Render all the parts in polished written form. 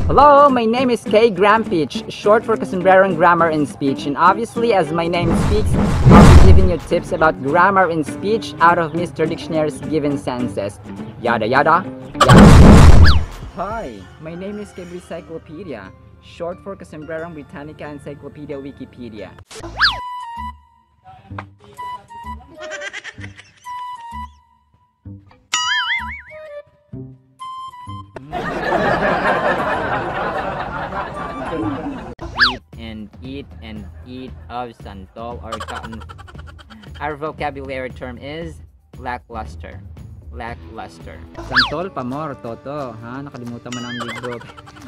Hello, my name is Kay Grampich, short for Kasumbrerong Grammar and Speech, and obviously, as my name speaks, I'll be giving you tips about grammar and speech out of Mr. Dictionary's given senses. Yada yada, yada. Hi, my name is Kay Encyclopedia, short for Kasumbrerong Britannica Encyclopedia Wikipedia. Eat and eat of santol or cotton. Our vocabulary term is lackluster. Lackluster. Santol, pamor, toto. Ha? Nakalimutan mo ng libro.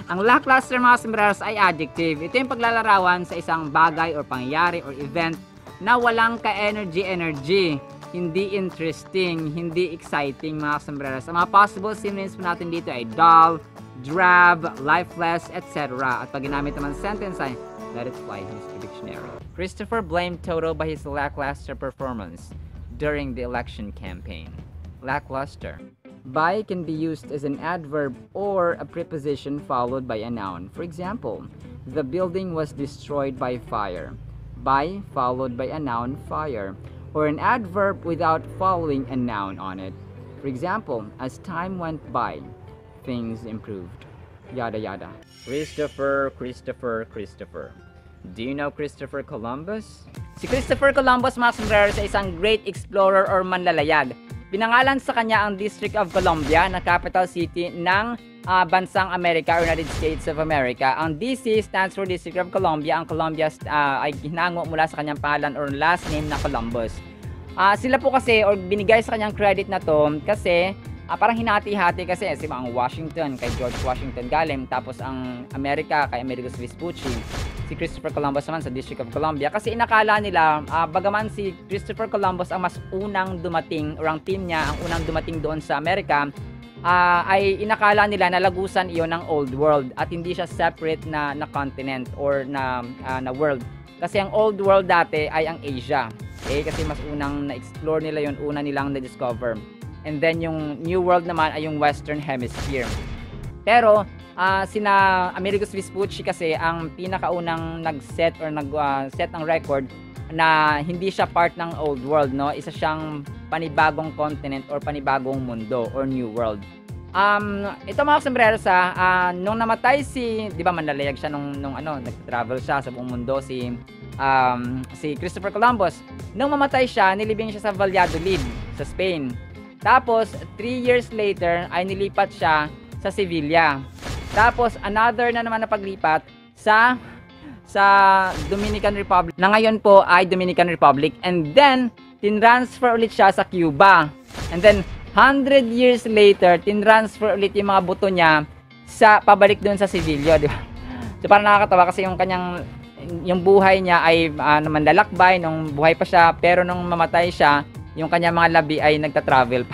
Ang lackluster, mga sombreros, ay adjective. Ito yung paglalarawan sa isang bagay or pangyayari or event na walang ka-energy. Hindi interesting, hindi exciting, mga sombreros. Ang mga possible synonyms po natin dito ay dull, drab, lifeless, etc. At pag ginamit naman sentence ay let it fly, Mr. Dictionary. Christopher blamed Toto by his lackluster performance during the election campaign. Lackluster. By can be used as an adverb or a preposition followed by a noun. For example, the building was destroyed by fire. By followed by a noun, fire. Or an adverb without following a noun on it. For example, as time went by, things improved. Yada yada. Christopher. Do you know Christopher Columbus? Si Christopher Columbus, mga sombreros, ay isang great explorer or manlalayag. Pinangalan sa kanya ang District of Columbia na capital city ng bansang Amerika or United States of America. Ang DC stands for District of Columbia. Ang Columbia ay hinango mula sa kanyang pangalan or last name na Columbus. Sila po kasi or binigay sa kanyang credit na to kasi parang hinati-hati kasi ang Washington kay George Washington galing, tapos ang Amerika kay Amerigo Vespucci. Si Christopher Columbus naman sa District of Columbia kasi inakala nila bagaman si Christopher Columbus ang mas unang dumating or ang team niya ang unang dumating doon sa Amerika, ay inakala nila na lagusan iyon ng Old World at hindi siya separate na continent or na world. Kasi ang Old World dati ay ang Asia. Okay? Kasi mas unang na-explore nila yon, una nilang na-discover. And then yung New World naman ay yung Western Hemisphere. Pero sina Amerigo Vespucci kasi ang pinakaunang nag-set or nag-set ng record na hindi siya part ng Old World, no? Isa siyang panibagong continent or panibagong mundo or New World. Ito mga sombreros nung namatay si, 'di ba manlalayag siya nung nag-travel siya sa buong mundo si Christopher Columbus. Nung mamatay siya, nilibing siya sa Valladolid sa Spain. Tapos 3 years later ay nilipat siya sa Sevilla. Tapos another na naman na paglipat sa Dominican Republic na ngayon po ay Dominican Republic, and then tinransfer ulit siya sa Cuba, and then 100 years later tinransfer ulit yung mga buto niya sa pabalik doon sa Sevilla, di ba? So parang nakakatawa kasi yung buhay niya ay manlalakbay nung buhay pa siya, pero nung mamatay siya yung kanyang mga labi ay nagta-travel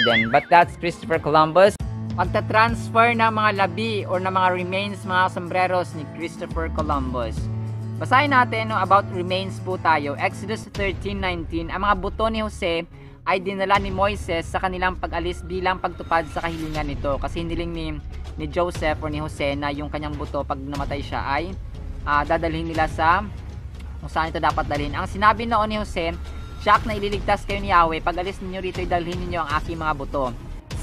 din. But that's Christopher Columbus. Pagta-transfer ng mga labi or ng mga remains, mga sombreros ni Christopher Columbus. Basahin natin about remains po tayo. Exodus 13:19. Ang mga buto ni Jose ay dinala ni Moises sa kanilang pag-alis bilang pagtupad sa kahilingan nito. Kasi hiniling ni Joseph or ni Jose na yung kanyang buto pag namatay siya ay dadalhin nila sa kung saan ito dapat dalhin. Ang sinabi noon ni Jose, "Siyak na ililigtas kayo ni Yahweh. Pag alis ninyo rito, dalhin ninyo ang aking mga buto."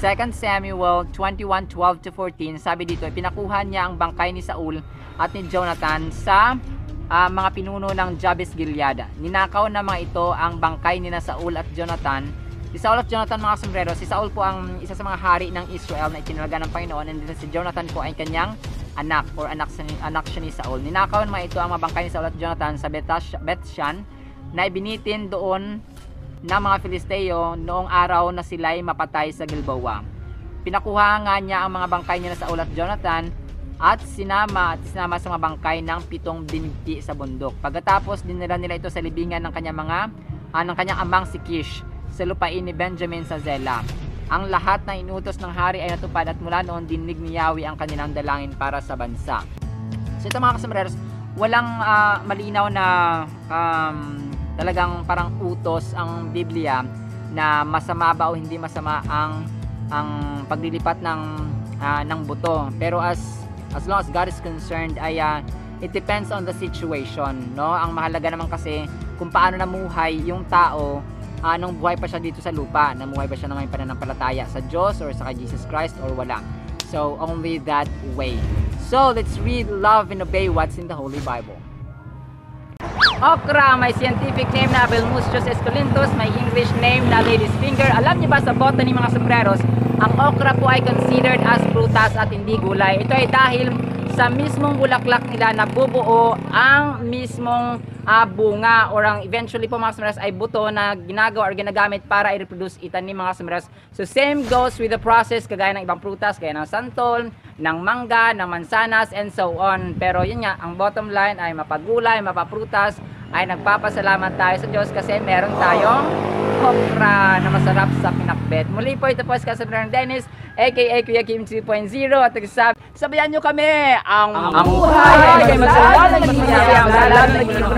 2 Samuel 21:12-14, sabi dito, pinakuha niya ang bangkay ni Saul at ni Jonathan sa mga pinuno ng Jabes Gilead. Ninakaw na mga ito ang bangkay ni Saul at Jonathan. Si Saul at Jonathan, mga sombrero, si Saul po ang isa sa mga hari ng Israel na itinalaga ng Panginoon, and then si Jonathan po ay kanyang anak or anak siya ni Saul. Ninakaw na mga ito ang mga bangkay ni Saul at Jonathan sa Bethshan na ibinitin doon ng mga Filisteo noong araw na sila'y mapatay sa Gilboa. Pinakuha nga niya ang mga bangkay niya na Saul at Jonathan at sinama sa mga bangkay ng 7 binti sa bundok. Pagkatapos dinala nila ito sa libingan ng kanyang amang si Kish sa lupain ni Benjamin sa Zela. Ang lahat ng inutos ng hari ay natupad at mula noon dinig ni Yahweh ang kanilang dalangin para sa bansa. So ito mga kasombreros, walang malinaw na talagang parang utos ang Biblia na masama ba o hindi masama ang paglilipat ng buto. Pero as as long as God is concerned, ay it depends on the situation, no? Ang mahalaga naman kasi kung paano namuhay yung tao nung buhay pa siya dito sa lupa. Namuhay ba siya ng may pananampalataya sa Diyos or sa kay Jesus Christ or wala. So, only that way. So, let's read, love, and obey what's in the Holy Bible. Okra, may scientific name na Abelmustios esculentus, may English name na lady's finger. Alam niyo ba sa botany mga sombreros, ang okra po ay considered as prutas at hindi gulay. Ito ay dahil sa mismong bulaklak nila nabubuo ang mismong bunga or ang eventually po mga sombreros ay buto na ginagawa or ginagamit para i-reproduce itanim mga sombreros. So same goes with the process kagaya ng ibang prutas, kagaya ng santol, ng mangga, ng mansanas, and so on. Pero yun nga, ang bottom line ay mapagulay, mapaprutas, ay nagpapasalamat tayo sa Diyos kasi meron tayong okra na masarap sa pinakbet. Muli po ito po si Kasabran Dennis, aka Kuya Kim 2.0 at nagsasabi, sabayan nyo kami ang buhay ay masarap na giniyang lalag na giniyang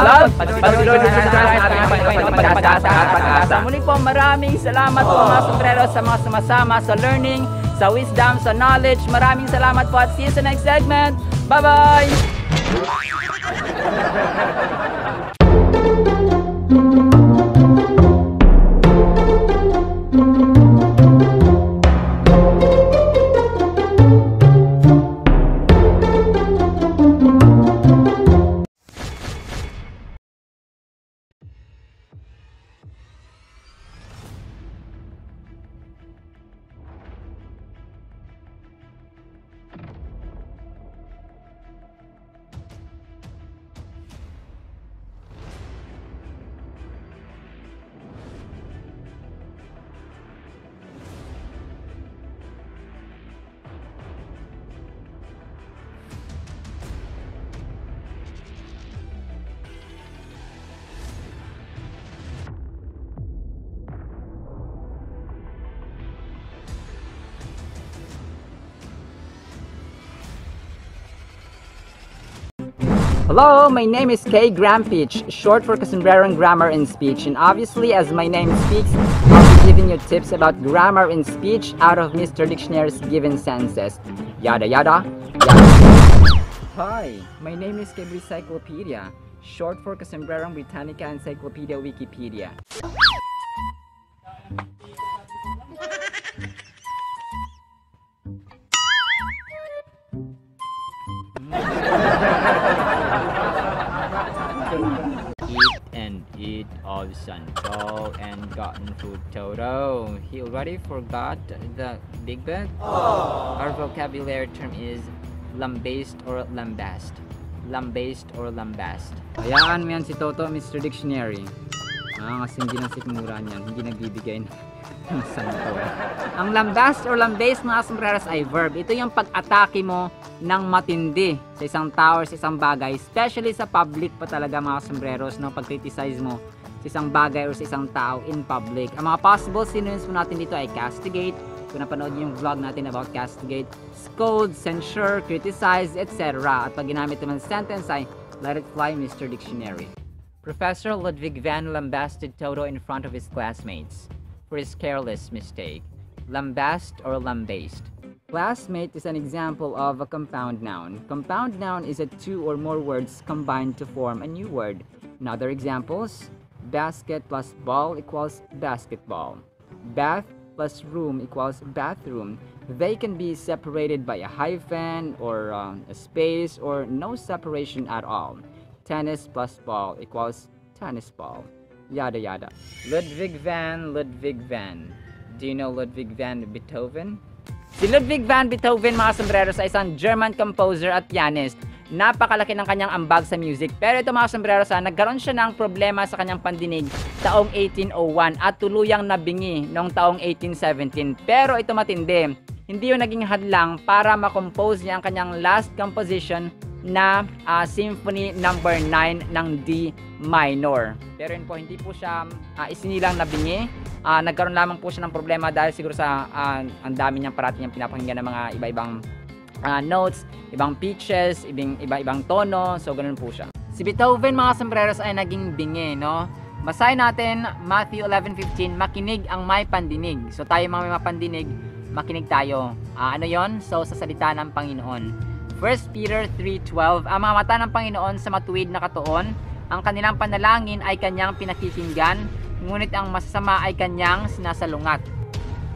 love, pagsulod sa pag-asa. Muli po maraming salamat po mga sombrero sa mga sumasama sa learning, sa wisdom, sa knowledge. Maraming salamat po at see you sa next segment. Bye-bye! Hello, my name is Kay Grampich, short for Kasumbrerang Grammar and Speech, and obviously as my name speaks, I'll be giving you tips about grammar and speech out of Mr. Dictionary's given senses. Yada yada, yada. Hi, my name is Kay Encyclopedia, short for Kasumbrerang Britannica Encyclopedia Wikipedia. Eat and eat of Sancho and gotten food Toto. He already forgot the big bet? Our vocabulary term is lambast or lambast. Lambast or lambast. Hayaan mo yan si Toto, Mr. Dictionary. Kasi hindi ng sikmura niyan, hindi nagbibigay ng Sancho. Ang lambast or lambast mga sombreros ay verb. Ito yung pag-atake mo ng matindi sa isang tao or sa isang bagay, especially sa public pa talaga mga sombreros, no? Pag-criticize mo sa isang bagay or sa isang tao in public. Ang mga possible synonyms mo natin dito ay castigate, kung napanood niyo yung vlog natin about castigate, scold, censure, criticize, etc. At pag ginamit naman sa sentence ay let it fly, Mr. Dictionary. Professor Ludwig van lambasted Toto in front of his classmates for his careless mistake. Lambast or lambast. Classmate is an example of a compound noun. Compound noun is two or more words combined to form a new word. In other examples, basket plus ball equals basketball. Bath plus room equals bathroom. They can be separated by a hyphen or a space or no separation at all. Tennis plus ball equals tennis ball. Yada yada. Ludwig van. Do you know Ludwig van Beethoven? Si Ludwig van Beethoven mga sombreros ay isang German composer at pianist. Napakalaki ng kanyang ambag sa music. Pero ito mga sombreros nagkaroon siya ng problema sa kanyang pandinig taong 1801 at tuluyang nabingi noong taong 1817. Pero ito matindi. Hindi yung naging hadlang para makompose niya ang kanyang last composition na Symphony number 9 ng D minor. Pero yun po, hindi po siya isinilang nabingi. Nagkaroon lamang po siya ng problema dahil siguro sa ang dami niyang parati niyang pinapakinggan ng mga iba-ibang notes, ibang pitches, iba-ibang tono. So, ganun po siya. Si Beethoven mga sombreros ay naging bingi, no? Basahin natin Matthew 11:15, makinig ang may pandinig. So, tayo mga may mapandinig, makinig tayo. Ano yon? So, sa salita ng Panginoon. 1 Peter 3:12, ang mga mata ng Panginoon sa matuwid na katuon, ang kanilang panalangin ay kanyang pinakikinggan, ngunit ang masasama ay kanyang sinasalungat.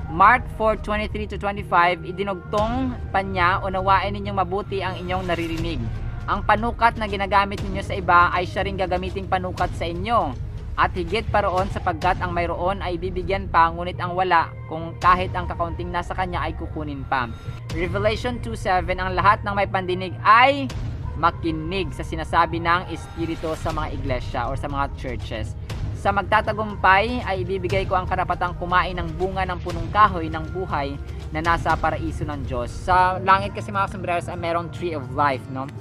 Mark 4:23-25, idinugtong pa niya, unawain ninyong mabuti ang inyong naririnig. Ang panukat na ginagamit ninyo sa iba ay siya rin gagamiting panukat sa inyo. At higit pa roon sapagkat ang mayroon ay bibigyan pa, ngunit ang wala, kung kahit ang kakaunting nasa kanya ay kukunin pa. Revelation 2:7, ang lahat ng may pandinig ay makinig sa sinasabi ng Espiritu sa mga iglesia or sa mga churches. Sa magtatagumpay ay ibibigay ko ang karapatang kumain ng bunga ng punong kahoy ng buhay na nasa paraiso ng Diyos. Sa langit kasi mga sombreros ay merong tree of life, no?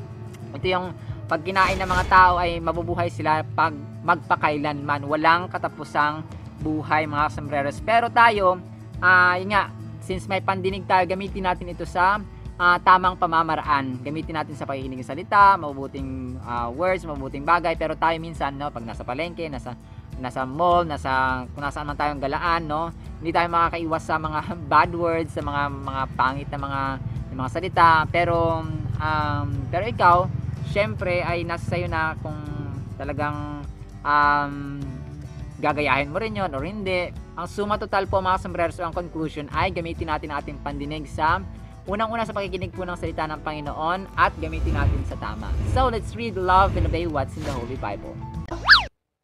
Ito yung pag kinain ng mga tao ay mabubuhay sila pag magpakailanman, walang katapusang buhay mga sombreros. Pero tayo, yun nga, since may pandinig tayo, gamitin natin ito sa tamang pamamaraan. Gamitin natin sa pakikinig ng salita, mabubuting words, mabubuting bagay. Pero tayo minsan, no, pag nasa palengke, nasa mall, kung nasaan man tayong galaan, no, hindi tayo makakaiwas sa mga bad words, sa mga pangit na mga salita. Pero ikaw, syempre ay nasa sayo na kung talagang gagayahin mo rin yon or hindi. Ang suma total po mga sombreros, ang conclusion ay gamitin natin ang ating pandinig sa unang-una sa pakikinig po ng salita ng Panginoon at gamitin natin sa tama. So let's read, love, and obey what's in the Holy Bible.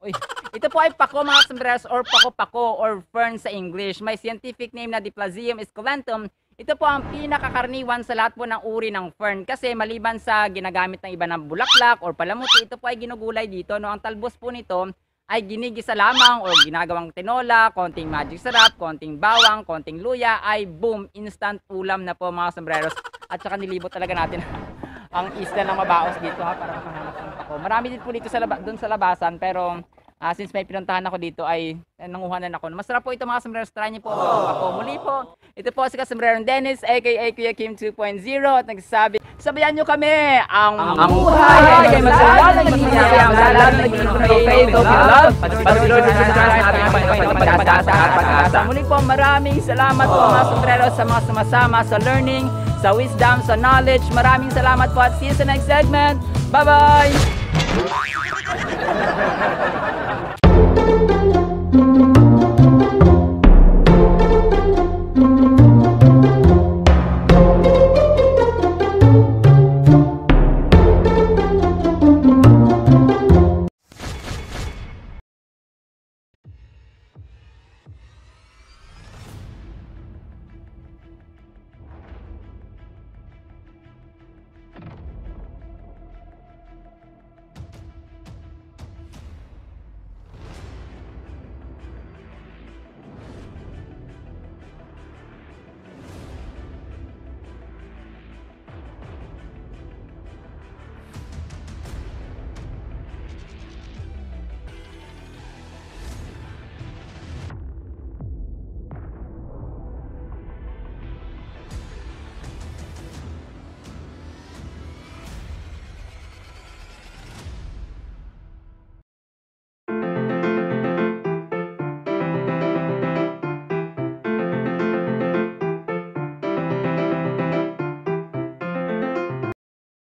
Uy, ito po ay pako mga sombreros or pako-pako or fern sa English. May scientific name na Diplasium esculentum. Ito po ang pinakakaraniwan sa lahat po ng uri ng fern kasi maliban sa ginagamit ng iba ng bulaklak or palamuti, ito po ay ginugulay dito. No? Ang talbos po nito ay ginigisa lamang o ginagawang tinola, konting magic sarap, konting bawang, konting luya, ay boom, instant ulam na po mga sombreros. At saka nilibot talaga natin ang isla ng mabaos dito ha, para makahanap ng pako. Marami din po dito doon sa labasan, pero since may pinuntahan ako dito ay nanguhanan ako. Masarap po ito mga sombreros, try niyo po ako. Muli po, ito po si Kasombrerong Dennis aka Kuya Kim 2.0 at nagsasabi, sabayan nyo kami ang buhay ay masarap na magsiyang lahat na naging faith, hope, and love patuloy sa ating pagkatasa at pag-asa. Muli po, maraming salamat po mga sombreros sa mga sumasama sa learning, sa wisdom, sa knowledge. Maraming salamat po at see you sa next segment. Bye bye.